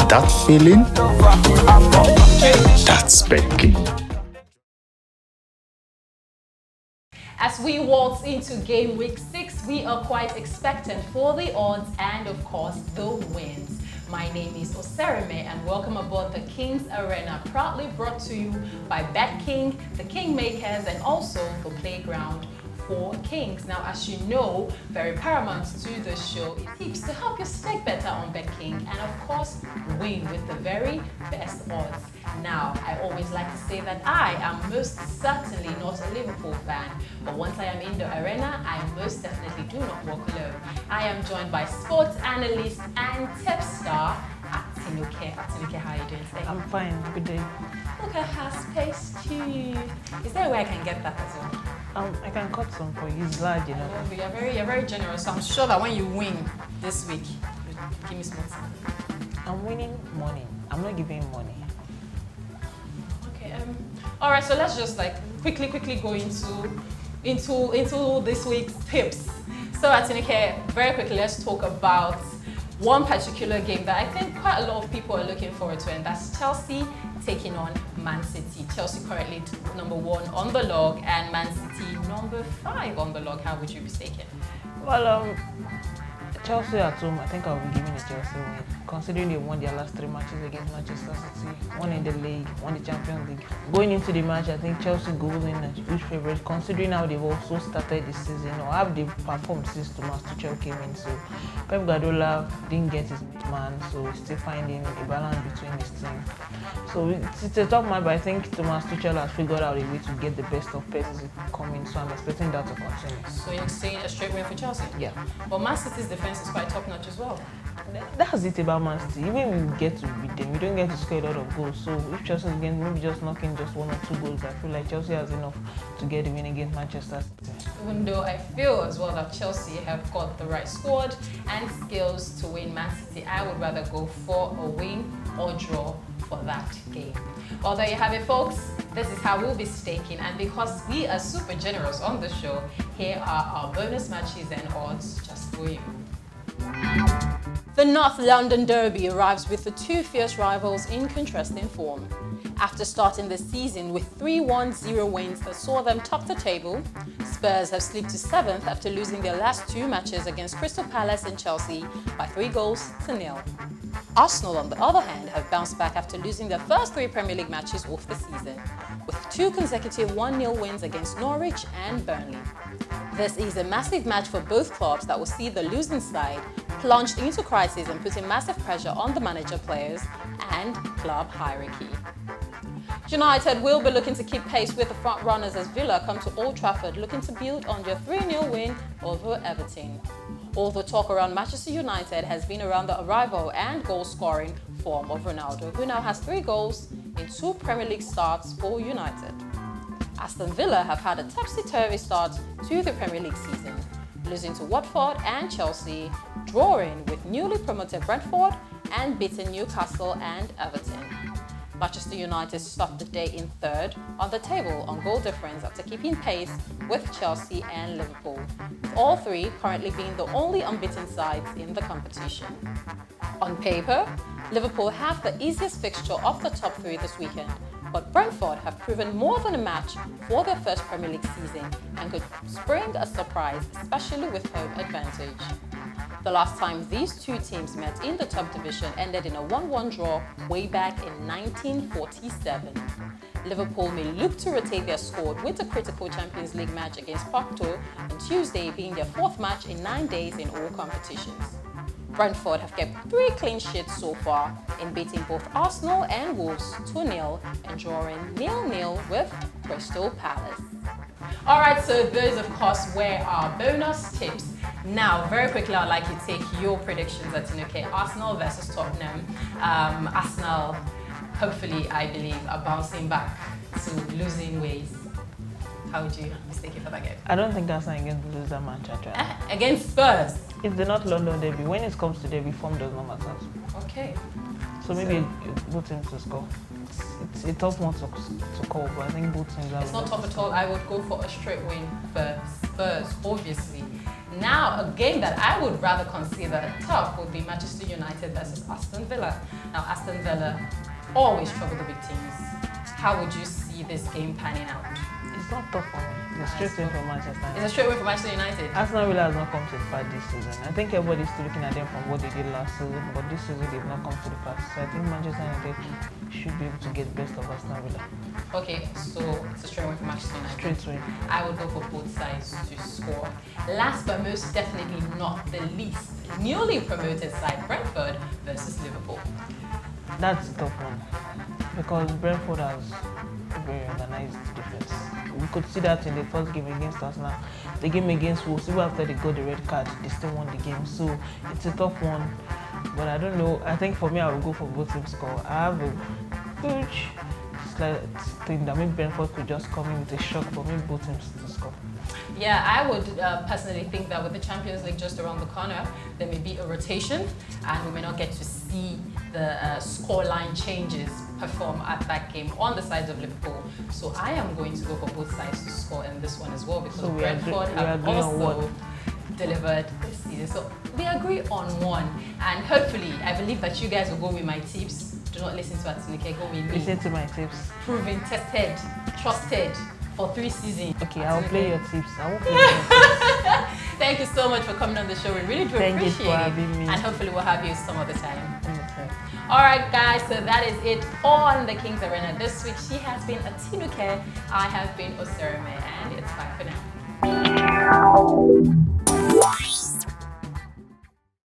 That feeling? That's betting. As we waltz into game week 6, we are quite expectant for the odds and, of course, the wins. My name is Osereme and welcome aboard the King's Arena, proudly brought to you by BetKing, the Kingmakers, and also the Playground for Kings. Now, as you know, very paramount to the show is tips to help you stake better on BetKing and, of course, win with the very best odds. Now, I always like to say that I am most certainly not a Liverpool fan, but once I am in the arena, I most definitely do not walk alone. I am joined by sports analyst and tipster Atinuke. Atinuke, how are you doing today? I'm fine. Good day. Look at her space too. Is there a way I can get that as well? I can cut some for you. It's large enough. You're very generous. So I'm sure that when you win this week, you give me some money. I'm winning money. I'm not giving money. Okay. All right. So let's just quickly go into this week's tips. So Atinuke, very quickly, let's talk about one particular game that I think quite a lot of people are looking forward to, and that's Chelsea taking on Man City. Chelsea currently number 1 on the log, and Man City number 5 on the log. How would you be staking? Well, Chelsea at home, I think I'll be giving a Chelsea win, considering they won their last 3 matches against Manchester City, one in the league, one in the Champions League. Going into the match, I think Chelsea goes in a huge favourite, considering how they've also started the season, or how they've performed since Thomas Tuchel came in. So Pep Guardiola didn't get his man, so he's still finding a balance between his team. So it's a tough match, but I think Thomas Tuchel has figured out a way to get the best of Pep coming, so I'm expecting that to continue. So you're saying a straight win for Chelsea? Yeah. But Man City's defense is quite top-notch as well. That's it about Man City. Even if we get to beat them, we don't get to score a lot of goals. So if Chelsea again maybe just knocking just 1 or 2 goals, I feel like Chelsea has enough to get the win against Manchester City. Even though I feel as well that Chelsea have got the right squad and skills to win Man City, I would rather go for a win or draw for that game. Well, there you have it, folks. This is how we'll be staking, and because we are super generous on the show, here are our bonus matches and odds just for you. The North London Derby arrives with the 2 fierce rivals in contrasting form. After starting the season with 3-1-0 wins that saw them top the table, Spurs have slipped to 7th after losing their last 2 matches against Crystal Palace and Chelsea by 3-0. Arsenal, on the other hand, have bounced back after losing their first 3 Premier League matches of the season, with 2 consecutive 1-0 wins against Norwich and Burnley. This is a massive match for both clubs that will see the losing side plunged into crisis and putting massive pressure on the manager, players and club hierarchy. United will be looking to keep pace with the front runners as Villa come to Old Trafford looking to build on their 3-0 win over Everton. All the talk around Manchester United has been around the arrival and goal-scoring form of Ronaldo, who now has 3 goals in 2 Premier League starts for United. Aston Villa have had a topsy-turvy start to the Premier League season, losing to Watford and Chelsea, drawing with newly promoted Brentford, and beating Newcastle and Everton. Manchester United stopped the day in 3rd on the table on goal difference after keeping pace with Chelsea and Liverpool, with all 3 currently being the only unbeaten sides in the competition. On paper, Liverpool have the easiest fixture of the top 3 this weekend, but Brentford have proven more than a match for their first Premier League season and could spring a surprise, especially with home advantage. The last time these 2 teams met in the top division ended in a 1-1 draw way back in 1947. Liverpool may look to rotate their squad with a critical Champions League match against Porto on Tuesday being their 4th match in 9 days in all competitions. Brentford have kept 3 clean sheets so far in beating both Arsenal and Wolves 2-0 and drawing 0-0 with Crystal Palace. Alright, so those of course were our bonus tips. Now, very quickly, I'd like you to take your predictions at Atinuke. Arsenal versus Tottenham. Arsenal, hopefully, I believe, are bouncing back to losing ways. How would you mistake it for that game? I don't think Arsenal are going to lose that match, actually. Against Spurs? It's the North London derby. When it comes to derby, form does not matter. Okay. So maybe both teams to score. It's a tough one to call, but I think both teams are... It's not tough at all. I would go for a straight win for Spurs, obviously. Now, a game that I would rather consider tough would be Manchester United versus Aston Villa. Now, Aston Villa always struggle the big teams. How would you see this game panning out? It's not tough for me. It's straight win for Manchester United. It's a straight win for Manchester United. Arsenal Villa has not come to the party this season. I think everybody's still looking at them from what they did last season, but this season they've not come to the party. So I think Manchester United should be able to get best of Arsenal Villa. Okay, so it's a straight win for Manchester United. Straight win. I would go for both sides to score. Last but most definitely not the least, newly promoted side Brentford versus Liverpool. That's a tough one because Brentford has a very organized defense. We could see that in the first game against Arsenal. The game against Wolves, even after they got the red card, they still won the game. So it's a tough one, but I don't know. I think for me, I will go for both teams score. I have a huge slight thing that maybe Brentford could just come in with a shock, but maybe both teams to score. Yeah, I would personally think that with the Champions League just around the corner, there may be a rotation and we may not get to see the scoreline changes perform at that game on the sides of Liverpool. So I am going to go for both sides to score in this one as well because So Brentford have also delivered this season. So we agree on one, and hopefully I believe that you guys will go with my tips. Do not listen to Atinuke, go with me. Listen to my tips. Proven, tested, trusted for 3 seasons. Okay, I'll play your tips. I won't play your tips. Thank you so much for coming on the show. We really do Thank you appreciate for it. having me. And hopefully we'll have you some other time. Okay. Alright guys, so that is it on the Kings Arena this week. She has been Atinuke, I have been Osereme, and it's bye for now.